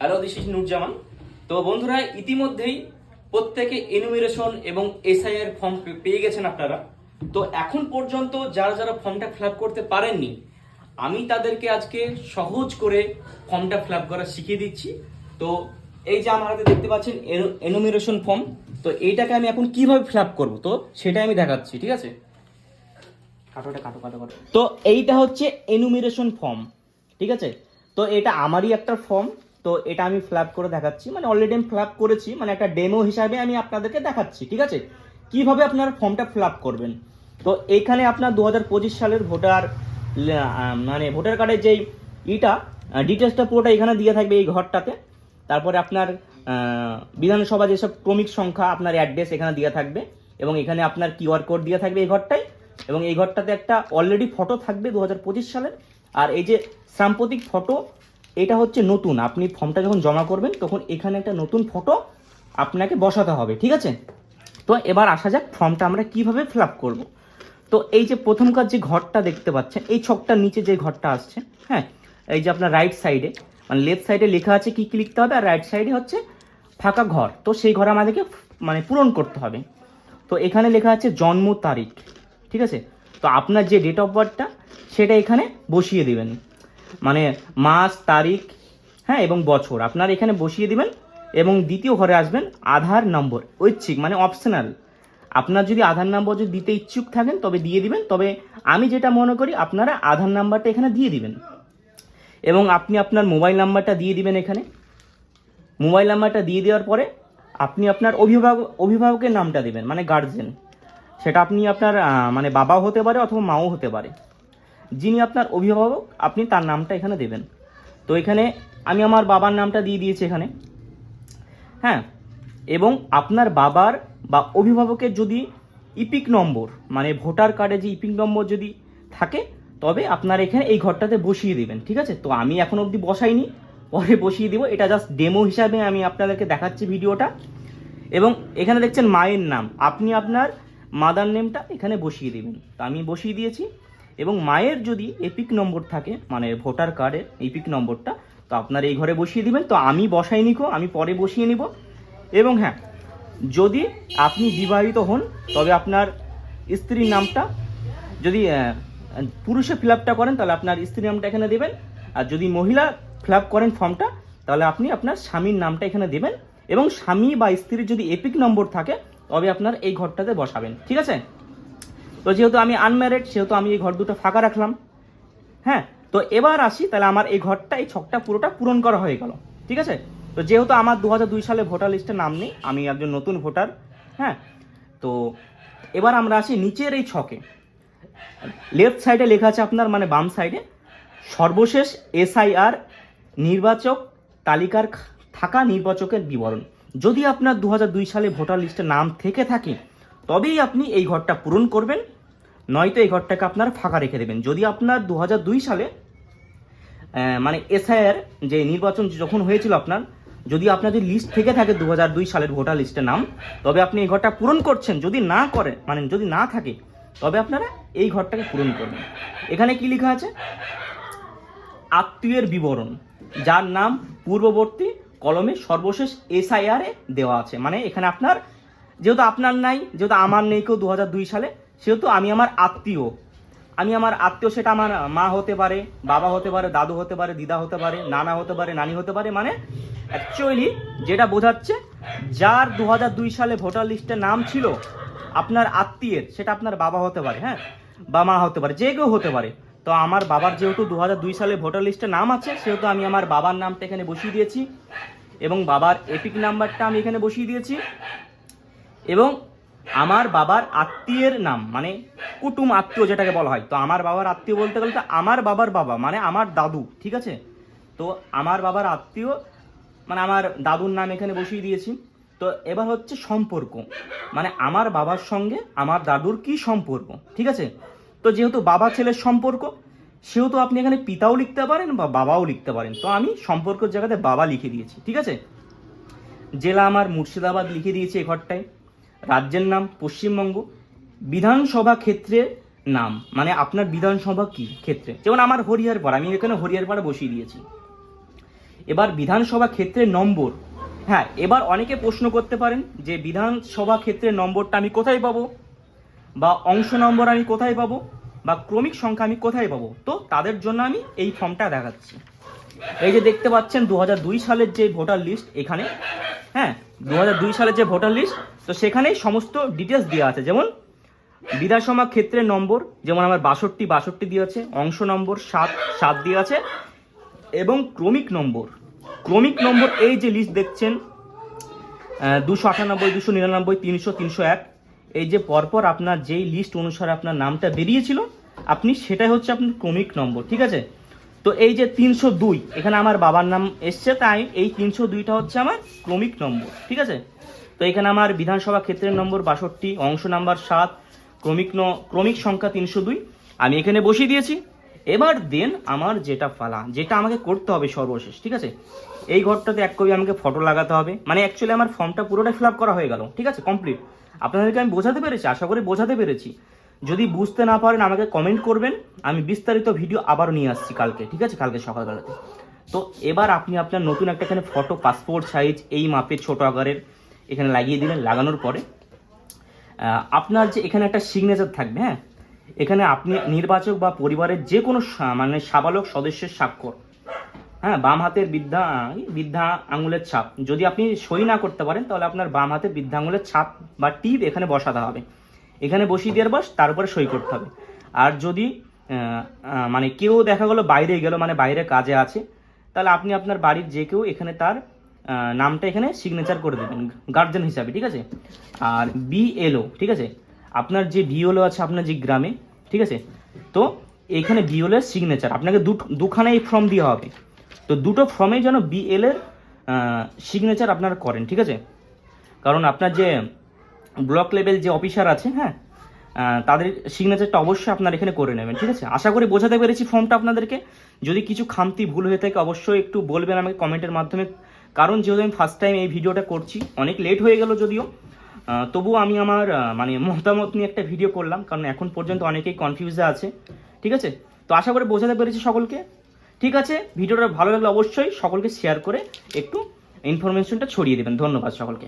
Hello, this is Nurzaman. তো বন্ধুরা, ইতিমধ্যেই প্রত্যেকে এনুমিরেশন এবং এসআইআর ফর্ম পেয়ে গেছেন আপনারা। তো এখন পর্যন্ত যারা যারা ফর্মটা ফিল আপ করতে পারেননি, আমি তাদেরকে আজকে সহজ করে ফর্মটা ফিল আপ করা শিখিয়ে দিচ্ছি। তো এই যে আমার হাতে দেখতে পাচ্ছেন এনুমিরেশন ফর্ম, তো এইটাকে আমি এখন কিভাবে ফিল আপ করবো তো সেটাই আমি দেখাচ্ছি, ঠিক আছে? কাটো। তো এইটা হচ্ছে এনুমিরেশন ফর্ম, ঠিক আছে? তো এটা আমারই একটা ফর্ম। তো এটা আমি ফিল আপ করে দেখাচ্ছি, মানে অলরেডি আমি ফিল আপ করেছি, মানে একটা ডেমো হিসাবে আমি আপনাদেরকে দেখাচ্ছি, ঠিক আছে? কিভাবে আপনারা ফর্মটা ফিল আপ করবেন। তো এইখানে আপনার 2025 সালের মানে ভোটার কার্ডের যেই ডিটেলসটা পুরোটা এখানে দিয়ে থাকবে এই ঘরটাতে। তারপরে আপনার বিধানসভা যেসব ক্রমিক সংখ্যা, আপনার অ্যাড্রেস এখানে দেওয়া থাকবে, এবং এখানে আপনার কিউআর কোড দেওয়া থাকবে এই ঘরটায়, এবং এই ঘরটাতে একটা অলরেডি ফটো থাকবে 2025 সালের। আর এই যে সাম্প্রতিক ফটো, এটা হচ্ছে নতুন। আপনি ফর্মটা যখন জমা করবেন তখন এখানে একটা নতুন ফটো আপনাকে বসাতে হবে, ঠিক আছে? তো এবার আসা যাক ফর্মটা আমরা কিভাবে ফিল আপ করবো। তো এই যে প্রথমকার যে ঘরটা দেখতে পাচ্ছেন, এই ছকটার নিচে যে ঘরটা আসছে, হ্যাঁ, এই যে আপনার রাইট সাইডে, মানে লেফট সাইডে লেখা আছে কি কি লিখতে হবে, আর রাইট সাইডে হচ্ছে ফাঁকা ঘর। তো সেই ঘর আমাদেরকে মানে পূরণ করতে হবে। তো এখানে লেখা আছে জন্ম তারিখ, ঠিক আছে? তো আপনার যে ডেট অফ বার্থটা সেটা এখানে বসিয়ে দিবেন, মানে মাস, তারিখ, হ্যাঁ, এবং বছর আপনার এখানে বসিয়ে দিবেন। এবং দ্বিতীয় ঘরে আসবেন আধার নম্বর, ঐচ্ছিক মানে অপশনাল। আপনার যদি আধার নম্বর যদি দিতে ইচ্ছুক থাকেন তবে দিয়ে দিবেন, তবে আমি যেটা মনে করি আপনারা আধার নাম্বারটা এখানে দিয়ে দিবেন। এবং আপনি আপনার মোবাইল নাম্বারটা দিয়ে দিবেন এখানে। মোবাইল নাম্বারটা দিয়ে দেওয়ার পরে আপনি আপনার অভিভাবকের নামটা দেবেন, মানে গার্জেন। সেটা আপনি আপনার মানে বাবাও হতে পারে অথবা মাও হতে পারে। যিনি আপনার অভিভাবক আপনি তার নামটা এখানে দেবেন। তো এখানে আমি আমার বাবার নামটা দিয়ে দিয়েছি এখানে, হ্যাঁ। এবং আপনার বাবার বা অভিভাবকের যদি ইপিক নম্বর, মানে ভোটার কার্ডে যে ইপিক নম্বর যদি থাকে, তবে আপনার এখানে এই ঘরটাতে বসিয়ে দেবেন, ঠিক আছে? তো আমি এখন অবধি বসাইনি, পরে বসিয়ে দিব। এটা জাস্ট ডেমো হিসাবে আমি আপনাদেরকে দেখাচ্ছি ভিডিওটা। এবং এখানে দেখছেন মায়ের নাম, আপনি আপনার মাদার নেমটা এখানে বসিয়ে দেবেন। তো আমি বসিয়ে দিয়েছি। এবং মায়ের যদি এপিক নম্বর থাকে, মানে ভোটার কার্ডের এপিক নম্বরটা, তো আপনার এই ঘরে বসিয়ে দিবেন। তো আমি বসাইনি, আমি পরে বসিয়ে নিব। এবং হ্যাঁ, যদি আপনি বিবাহিত হন তবে আপনার স্ত্রীর নামটা, যদি পুরুষে ফিল আপটা করেন তাহলে আপনার স্ত্রীর নামটা এখানে দেবেন। আর যদি মহিলা ফিল আপ করেন ফর্মটা, তাহলে আপনি আপনার স্বামীর নামটা এখানে দেবেন। এবং স্বামী বা স্ত্রীর যদি এপিক নম্বর থাকে তবে আপনার এই ঘরটাতে বসাবেন, ঠিক আছে? তো যেহেতু আমি আনম্যারিড, সেহেতু আমি এই ঘর দুটো ফাঁকা রাখলাম, হ্যাঁ। তো এবার আসি, তাহলে আমার এই ঘরটা, এই ছকটা পুরোটা পূরণ করা হয়ে গেল, ঠিক আছে? তো যেহেতু আমার 2002 সালে ভোটার লিস্টে নাম নেই, আমি একজন নতুন ভোটার, হ্যাঁ। তো এবার আমরা আসি নিচের এই ছকে। লেফট সাইডে লেখা আছে আপনার, মানে বাম সাইডে, সর্বশেষ এসআইআর নির্বাচক তালিকার থাকা নির্বাচকের বিবরণ। যদি আপনার 2002 সালে ভোটার লিস্টে নাম থেকে থাকে তবেই আপনি এই ঘরটা পূরণ করবেন, নয়তো এই ঘরটাকে আপনারা ফাঁকা রেখে দেবেন। যদি আপনার 2002 সালে মানে এসআইআর যে নির্বাচন যখন হয়েছিল আপনার, যদি আপনাদের লিস্ট থেকে থাকে 2002 সালের ভোটার লিস্টের নাম, তবে আপনি এই ঘরটা পূরণ করছেন। যদি না করেন, মানে যদি না থাকে, তবে আপনারা এই ঘরটাকে পূরণ করবেন। এখানে কি লেখা আছে? আত্মীয়ের বিবরণ, যার নাম পূর্ববর্তী কলমে সর্বশেষ এসআইআর এ দেওয়া আছে। মানে এখানে আপনার, যেহেতু আপনার নাই, যেহেতু আমার নেই কেউ 2002 সালে, সেহেতু আমি আমার আত্মীয়, সেটা আমার মা হতে পারে, বাবা হতে পারে, দাদু হতে পারে, দিদা হতে পারে, নানা হতে পারে, নানি হতে পারে। মানে অ্যাকচুয়ালি যেটা বোঝাচ্ছে, যার 2002 সালে ভোটার লিস্টে নাম ছিল আপনার আত্মীয়ের, সেটা আপনার বাবা হতে পারে, হ্যাঁ, বা মা হতে পারে, যে কেউ হতে পারে। তো আমার বাবার যেহেতু 2002 সালে ভোটার লিস্টে নাম আছে, সেহেতু আমি আমার বাবার নামটা এখানে বসিয়ে দিয়েছি। এবং বাবার এপিক নাম্বারটা আমি এখানে বসিয়ে দিয়েছি। এবং আমার বাবার আত্মীয়ের নাম, মানে কুটুম আত্মীয় যেটাকে বলা হয়। তো আমার বাবার আত্মীয় বলতে গেলে তো আমার বাবার বাবা, মানে আমার দাদু, ঠিক আছে? তো আমার বাবার আত্মীয় মানে আমার দাদুর নাম এখানে বসিয়ে দিয়েছি। তো এবার হচ্ছে সম্পর্ক, মানে আমার বাবার সঙ্গে আমার দাদুর কি সম্পর্ক, ঠিক আছে? তো যেহেতু বাবা ছেলের সম্পর্ক, সেহেতু আপনি এখানে পিতাও লিখতে পারেন বা বাবাও লিখতে পারেন। তো আমি সম্পর্কের জায়গাতে বাবা লিখে দিয়েছি, ঠিক আছে? জেলা আমার মুর্শিদাবাদ লিখে দিয়েছি এই ঘরটায়। রাজ্যের নাম পশ্চিমবঙ্গ। বিধানসভা ক্ষেত্রের নাম, মানে আপনার বিধানসভা কি ক্ষেত্রে, যেমন আমার হরিহরপাড়া, আমি এখানে হরিহরপাড়া বসিয়ে দিয়েছি। এবার বিধানসভা ক্ষেত্রের নম্বর, হ্যাঁ এবার অনেকে প্রশ্ন করতে পারেন যে বিধানসভা ক্ষেত্রের নম্বরটা আমি কোথায় পাবো, বা অংশ নম্বর আমি কোথায় পাবো, বা ক্রমিক সংখ্যা আমি কোথায় পাবো। তো তাদের জন্য আমি এই ফর্মটা দেখাচ্ছি। এই যে দেখতে পাচ্ছেন 2002 সালের যে ভোটার লিস্ট এখানে, হ্যাঁ 2002 সালের যে ভোটার লিস্ট, তো সেখানেই সমস্ত ডিটেলস দেওয়া আছে। যেমন বিধানসভা ক্ষেত্রের নম্বর, যেমন আমার 62 দেওয়া আছে, অংশ নম্বর 7 দেওয়া আছে, এবং ক্রমিক নম্বর এই যে লিস্ট দেখছেন 298, 299, 300, 301, এই যে পরপর আপনার যেই লিস্ট অনুসারে আপনার নামটা বেরিয়েছিল আপনি সেটাই হচ্ছে আপনার ক্রমিক নম্বর, ঠিক আছে। তো এই যে 302 এখানে আমার বাবার নাম এসছে, তাই এই 302টা হচ্ছে আমার ক্রমিক নম্বর, ঠিক আছে। তো এখানে আমার বিধানসভা ক্ষেত্রের নম্বর 62, অংশ নাম্বার 7, ক্রমিক সংখ্যা 302 আমি এখানে বসিয়ে দিয়েছি। এবার দেন আমার যেটা ফালা, যেটা আমাকে করতে হবে সর্বশেষ, ঠিক আছে, এই ঘরটাতে এক কপি আমাকে ফটো লাগাতে হবে। মানে অ্যাকচুয়ালি আমার ফর্মটা পুরোটাই ফিল আপ করা হয়ে গেল, ঠিক আছে, কমপ্লিট। আপনাদেরকে আমি বোঝাতে পেরেছি, আশা করি বোঝাতে পেরেছি। যদি বুঝতে না পারেন আমাকে কমেন্ট করবেন, আমি বিস্তারিত ভিডিও আবারও নিয়ে আসছি কালকে, ঠিক আছে, কালকে সকালবেলাতে। তো এবার আপনি আপনার নতুন একটা এখানে ফটো পাসপোর্ট সাইজ এই মাপের ছোট আকারের এখানে লাগিয়ে দিলেন। লাগানোর পরে আপনার যে এখানে একটা সিগনেচার থাকবে, হ্যাঁ এখানে আপনি নির্বাচক বা পরিবারের যে কোনো মানে সাবালক সদস্যের স্বাক্ষর, হ্যাঁ বাম হাতের বৃদ্ধা আঙুলের ছাপ, যদি আপনি সই না করতে পারেন তাহলে আপনার বাম হাতের বৃদ্ধা আঙুলের ছাপ বা টিপ এখানে বসাতে হবে। এখানে বসিয়ে দেওয়ার পর তারপরে সই করতে হবে। আর যদি মানে কেউ দেখা গেলো বাইরে গেল, মানে বাইরে কাজে আছে, তাহলে আপনি আপনার বাড়ির যে কেউ এখানে তার নামটা এখানে সিগনেচার করে দেবেন গার্জেন হিসাবে, ঠিক আছে। আর বিএলও, ঠিক আছে, আপনার যে বিএলও আছে আপনার যে গ্রামে, ঠিক আছে, তো এখানে বিএলও এর সিগনেচার আপনাকে দুখানে এই ফর্ম দেওয়া হবে। তো দুটো ফর্মে যেন বিএল এর সিগনেচার আপনারা করেন, ঠিক আছে। কারণ আপনার যে ব্লক লেভেল যে অফিসার আছে, হ্যাঁ তাদের সিগনেচারটা অবশ্যই আপনার এখানে করে নেবেন, ঠিক আছে। আশা করি বোঝাতে পেরেছি ফর্মটা আপনাদেরকে। যদি কিছু খামতি ভুল হয়ে থাকে অবশ্যই একটু বলবেন আমাকে কমেন্টের মাধ্যমে, কারণ যেহেতু আমি ফার্স্ট টাইম এই ভিডিওটা করছি, অনেক লেট হয়ে গেল যদিও, তবুও আমি আমার মানে মতামত নিয়ে একটা ভিডিও করলাম, কারণ এখন পর্যন্ত অনেকেই কনফিউজে আছে, ঠিক আছে। তো আশা করি বোঝাতে পেরেছি সকলকে, ঠিক আছে। ভিডিওটা ভালো লাগলে অবশ্যই সকলকে শেয়ার করে একটু ইনফরমেশনটা ছড়িয়ে দেবেন। ধন্যবাদ সকলকে।